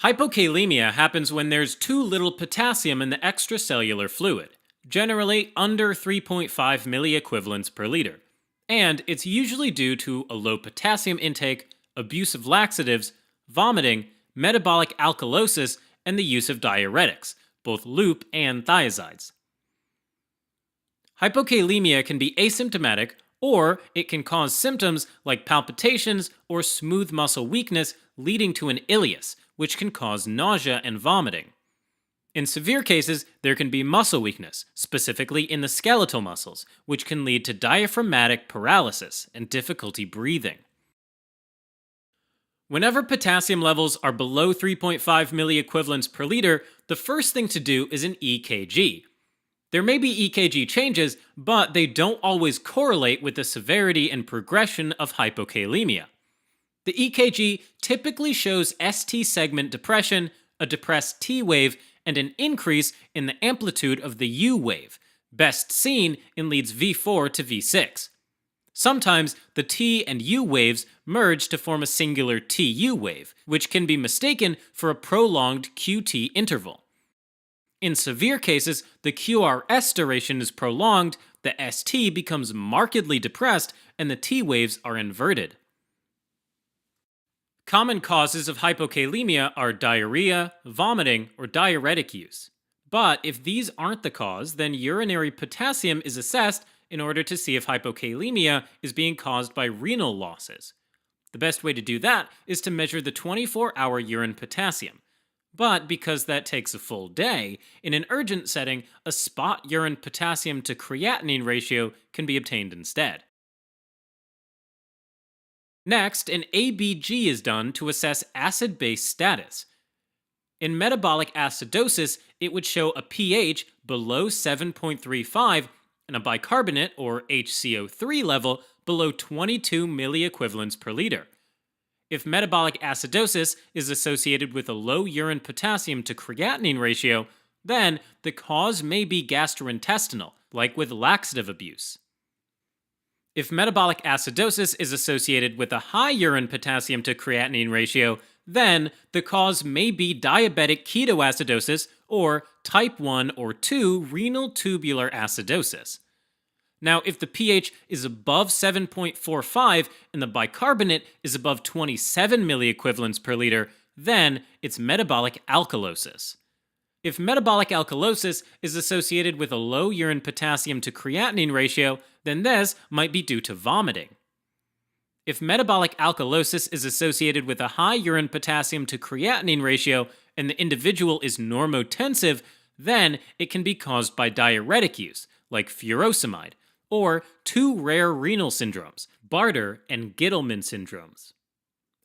Hypokalemia happens when there's too little potassium in the extracellular fluid, generally under 3.5 milliequivalents per liter, and it's usually due to a low potassium intake, abuse of laxatives, vomiting, metabolic alkalosis, and the use of diuretics, both loop and thiazides. Hypokalemia can be asymptomatic, or it can cause symptoms like palpitations or smooth muscle weakness leading to an ileus, which can cause nausea and vomiting. In severe cases, there can be muscle weakness, specifically in the skeletal muscles, which can lead to diaphragmatic paralysis and difficulty breathing. Whenever potassium levels are below 3.5 milliequivalents per liter, the first thing to do is an EKG. There may be EKG changes, but they don't always correlate with the severity and progression of hypokalemia. The EKG typically shows ST segment depression, a depressed T wave, and an increase in the amplitude of the U wave, best seen in leads V4 to V6. Sometimes the T and U waves merge to form a singular TU wave, which can be mistaken for a prolonged QT interval. In severe cases, the QRS duration is prolonged, the ST becomes markedly depressed, and the T waves are inverted. Common causes of hypokalemia are diarrhea, vomiting, or diuretic use. But if these aren't the cause, then urinary potassium is assessed in order to see if hypokalemia is being caused by renal losses. The best way to do that is to measure the 24-hour urine potassium. But because that takes a full day, in an urgent setting, a spot urine potassium to creatinine ratio can be obtained instead. Next, an ABG is done to assess acid-base status. In metabolic acidosis, it would show a pH below 7.35 and a bicarbonate, or HCO3 level, below 22 milliequivalents per liter. If metabolic acidosis is associated with a low urine potassium to creatinine ratio, then the cause may be gastrointestinal, like with laxative abuse. If metabolic acidosis is associated with a high urine potassium to creatinine ratio, then the cause may be diabetic ketoacidosis or type 1 or 2 renal tubular acidosis. Now, if the pH is above 7.45 and the bicarbonate is above 27 milliequivalents per liter, then it's metabolic alkalosis. If metabolic alkalosis is associated with a low urine potassium to creatinine ratio, then this might be due to vomiting. If metabolic alkalosis is associated with a high urine potassium to creatinine ratio and the individual is normotensive, then it can be caused by diuretic use, like furosemide, or two rare renal syndromes, Bartter and Gittleman syndromes.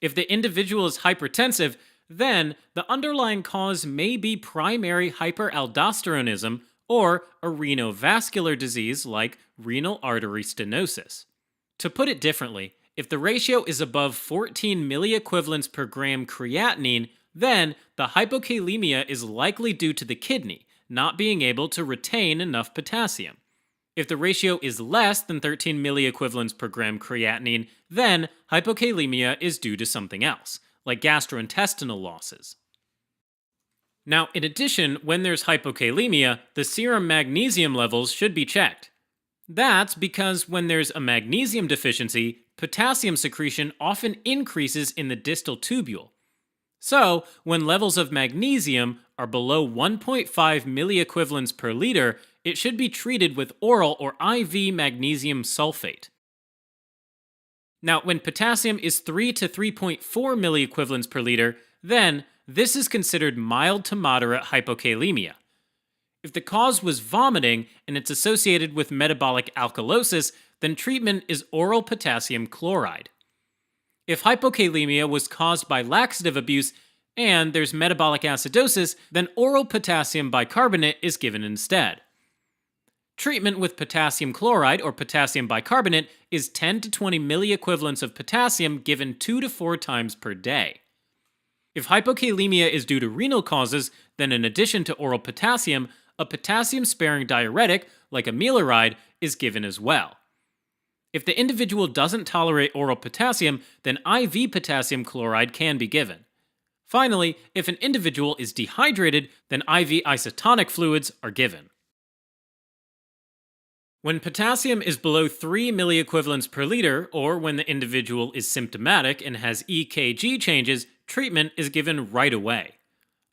If the individual is hypertensive, then the underlying cause may be primary hyperaldosteronism or a renovascular disease like renal artery stenosis. To put it differently, if the ratio is above 14 milliequivalents per gram creatinine, then the hypokalemia is likely due to the kidney not being able to retain enough potassium. If the ratio is less than 13 milliequivalents per gram creatinine, then hypokalemia is due to something else, like gastrointestinal losses. Now, in addition, when there's hypokalemia, the serum magnesium levels should be checked. That's because when there's a magnesium deficiency, potassium secretion often increases in the distal tubule. So, when levels of magnesium are below 1.5 milliequivalents per liter, it should be treated with oral or IV magnesium sulfate. Now, when potassium is 3 to 3.4 milliequivalents per liter, then this is considered mild to moderate hypokalemia. If the cause was vomiting and it's associated with metabolic alkalosis, then treatment is oral potassium chloride. If hypokalemia was caused by laxative abuse and there's metabolic acidosis, then oral potassium bicarbonate is given instead. Treatment with potassium chloride or potassium bicarbonate is 10 to 20 milliequivalents of potassium given 2 to 4 times per day. If hypokalemia is due to renal causes, then in addition to oral potassium, a potassium-sparing diuretic, like amiloride, is given as well. If the individual doesn't tolerate oral potassium, then IV potassium chloride can be given. Finally, if an individual is dehydrated, then IV isotonic fluids are given. When potassium is below 3 milliequivalents per liter, or when the individual is symptomatic and has EKG changes, treatment is given right away.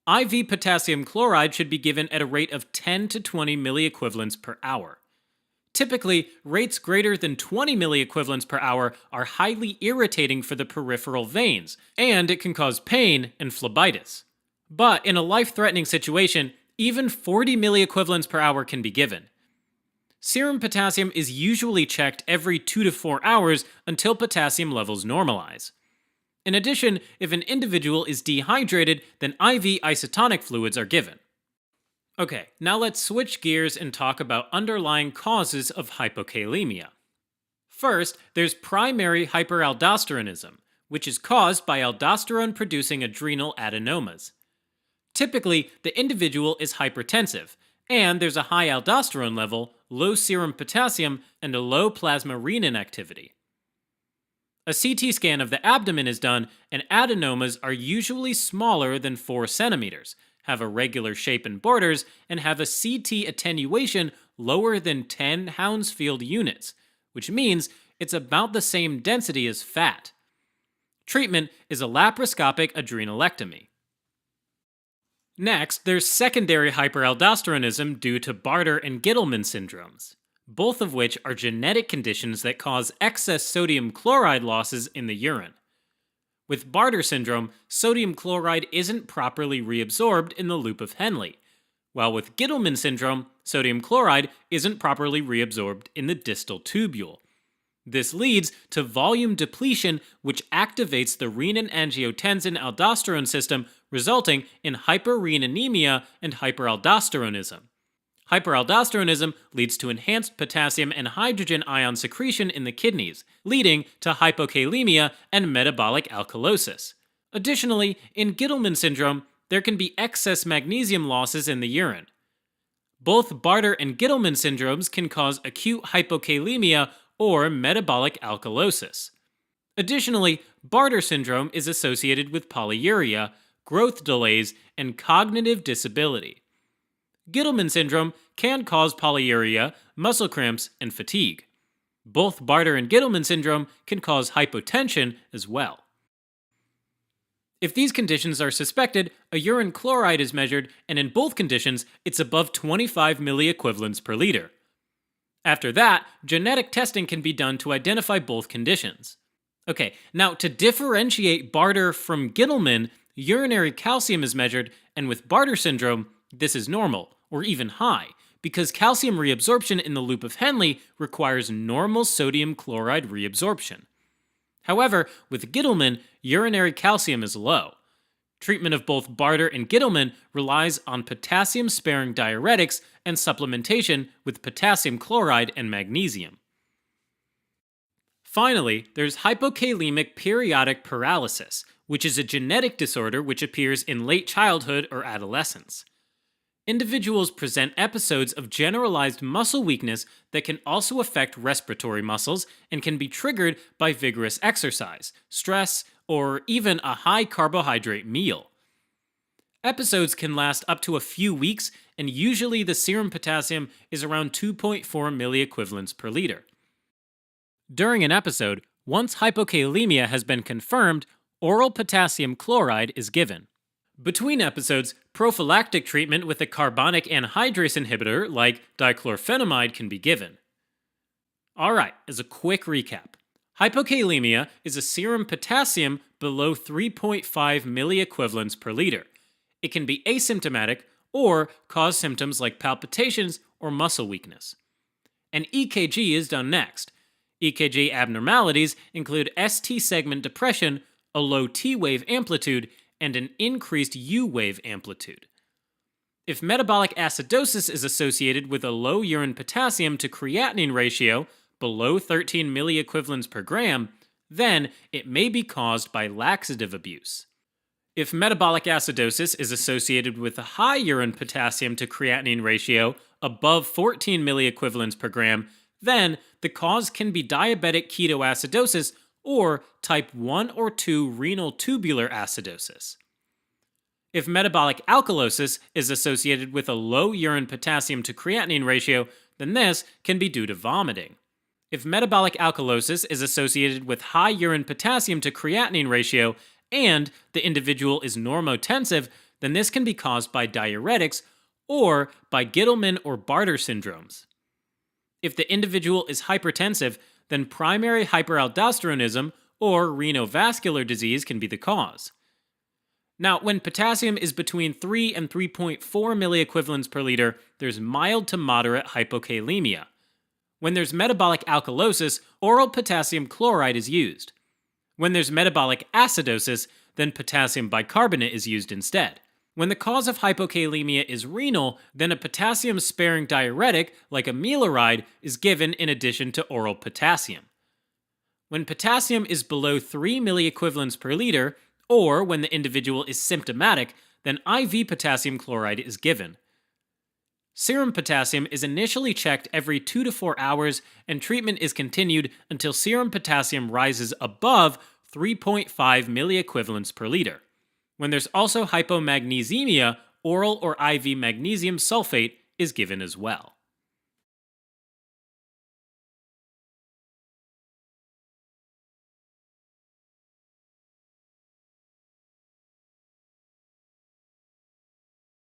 IV potassium chloride should be given at a rate of 10 to 20 milliequivalents per hour. Typically, rates greater than 20 milliequivalents per hour are highly irritating for the peripheral veins, and it can cause pain and phlebitis. But in a life-threatening situation, even 40 milliequivalents per hour can be given. Serum potassium is usually checked every 2 to 4 hours until potassium levels normalize. In addition, if an individual is dehydrated, then IV isotonic fluids are given. Okay, now let's switch gears and talk about underlying causes of hypokalemia. First, there's primary hyperaldosteronism, which is caused by aldosterone-producing adrenal adenomas. Typically, the individual is hypertensive, and there's a high aldosterone level, low serum potassium, and a low plasma renin activity. A CT scan of the abdomen is done, and adenomas are usually smaller than 4 centimeters, have a regular shape and borders, and have a CT attenuation lower than 10 Hounsfield units, which means it's about the same density as fat. Treatment is a laparoscopic adrenalectomy. Next, there's secondary hyperaldosteronism due to Bartter and Gittleman syndromes, both of which are genetic conditions that cause excess sodium chloride losses in the urine. With Bartter syndrome, sodium chloride isn't properly reabsorbed in the loop of Henle, while with Gittleman syndrome, sodium chloride isn't properly reabsorbed in the distal tubule. This leads to volume depletion, which activates the renin-angiotensin-aldosterone system, resulting in hyperreninemia and hyperaldosteronism. Hyperaldosteronism leads to enhanced potassium and hydrogen ion secretion in the kidneys, leading to hypokalemia and metabolic alkalosis. Additionally, in Gittleman syndrome, there can be excess magnesium losses in the urine. Both Bartter and Gittleman syndromes can cause acute hypokalemia or metabolic alkalosis. Additionally, Bartter syndrome is associated with polyuria, growth delays, and cognitive disability. Gittleman syndrome can cause polyuria, muscle cramps, and fatigue. Both Bartter and Gittleman syndrome can cause hypotension as well. If these conditions are suspected, a urine chloride is measured, and in both conditions, it's above 25 milliequivalents per liter. After that, genetic testing can be done to identify both conditions. Okay, now to differentiate Bartter from Gittleman, urinary calcium is measured, and with Bartter syndrome, this is normal, or even high, because calcium reabsorption in the loop of Henle requires normal sodium chloride reabsorption. However, with Gittleman, urinary calcium is low. Treatment of both Bartter and Gittleman relies on potassium-sparing diuretics and supplementation with potassium chloride and magnesium. Finally, there's hypokalemic periodic paralysis, which is a genetic disorder which appears in late childhood or adolescence. Individuals present episodes of generalized muscle weakness that can also affect respiratory muscles and can be triggered by vigorous exercise, stress, or even a high-carbohydrate meal. Episodes can last up to a few weeks, and usually the serum potassium is around 2.4 milliequivalents per liter. During an episode, once hypokalemia has been confirmed, oral potassium chloride is given. Between episodes, prophylactic treatment with a carbonic anhydrase inhibitor like dichlorphenamide can be given. Alright, as a quick recap, hypokalemia is a serum potassium below 3.5 milliequivalents per liter. It can be asymptomatic or cause symptoms like palpitations or muscle weakness. An EKG is done next. EKG abnormalities include ST segment depression, a low T wave amplitude, and an increased U wave amplitude. If metabolic acidosis is associated with a low urine potassium to creatinine ratio below 13 milliequivalents per gram, then it may be caused by laxative abuse. If metabolic acidosis is associated with a high urine potassium to creatinine ratio above 14 milliequivalents per gram, then the cause can be diabetic ketoacidosis or type 1 or 2 renal tubular acidosis. If metabolic alkalosis is associated with a low urine potassium to creatinine ratio, then this can be due to vomiting. If metabolic alkalosis is associated with high urine potassium to creatinine ratio and the individual is normotensive, then this can be caused by diuretics or by Gittleman or Bartter syndromes. If the individual is hypertensive, then primary hyperaldosteronism or renovascular disease can be the cause. Now, when potassium is between 3 and 3.4 milliequivalents per liter, there's mild to moderate hypokalemia. When there's metabolic alkalosis, oral potassium chloride is used. When there's metabolic acidosis, then potassium bicarbonate is used instead. When the cause of hypokalemia is renal, then a potassium-sparing diuretic, like amiloride, is given in addition to oral potassium. When potassium is below 3 milliequivalents per liter, or when the individual is symptomatic, then IV potassium chloride is given. Serum potassium is initially checked every 2 to 4 hours, and treatment is continued until serum potassium rises above 3.5 milliequivalents per liter. When there's also hypomagnesemia, oral or IV magnesium sulfate is given as well.